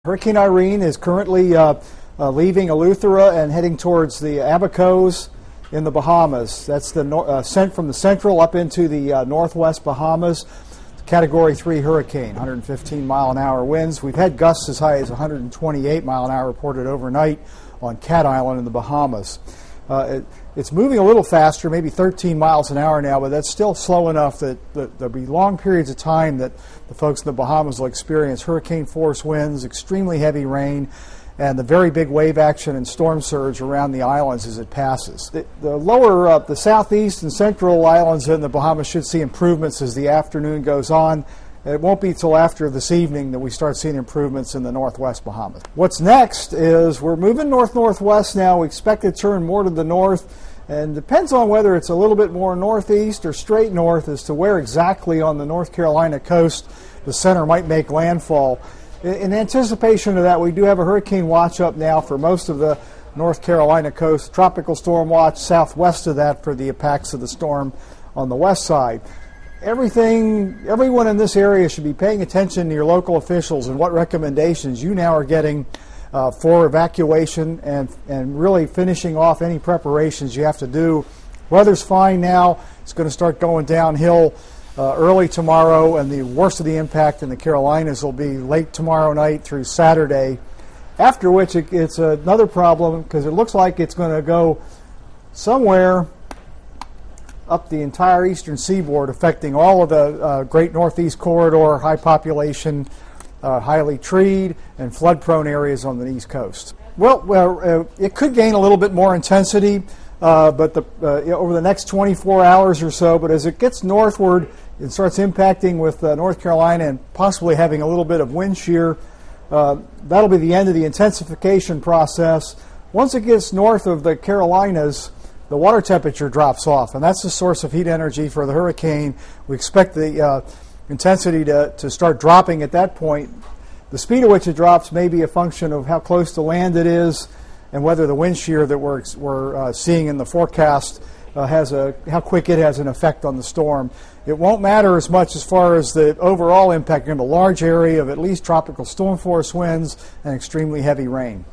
Hurricane Irene is currently leaving Eleuthera and heading towards the Abacos in the Bahamas. That's the sent from the central up into the northwest Bahamas. Category 3 hurricane, 115 mile an hour winds. We've had gusts as high as 128 mile an hour reported overnight on Cat Island in the Bahamas. It's moving a little faster, maybe 13 miles an hour now, but that's still slow enough that there'll be long periods of time that the folks in the Bahamas will experience hurricane force winds, extremely heavy rain, and the very big wave action and storm surge around the islands as it passes. The lower, the southeast and central islands in the Bahamas should see improvements as the afternoon goes on. It won't be till after this evening that we start seeing improvements in the northwest Bahamas. What's next is we're moving north-northwest now. We expect it to turn more to the north, and depends on whether it's a little bit more northeast or straight north as to where exactly on the North Carolina coast the center might make landfall. In anticipation of that, we do have a hurricane watch up now for most of the North Carolina coast, tropical storm watch southwest of that for the impacts of the storm on the west side. Everyone in this area should be paying attention to your local officials and what recommendations you now are getting for evacuation and really finishing off any preparations you have to do. Weather's fine now. It's going to start going downhill early tomorrow, and the worst of the impact in the Carolinas will be late tomorrow night through Saturday, after which it's another problem because it looks like it's going to go somewhere up the entire eastern seaboard, affecting all of the Great Northeast Corridor, high population, highly treed, and flood-prone areas on the East Coast. Well, it could gain a little bit more intensity but over the next 24 hours or so, but as it gets northward, it starts impacting with North Carolina and possibly having a little bit of wind shear. That'll be the end of the intensification process. Once it gets north of the Carolinas, the water temperature drops off, and that's the source of heat energy for the hurricane. We expect the intensity to start dropping at that point. The speed at which it drops may be a function of how close to land it is and whether the wind shear that we're seeing in the forecast how quick it has an effect on the storm. It won't matter as much as far as the overall impact in a large area of at least tropical storm force winds and extremely heavy rain.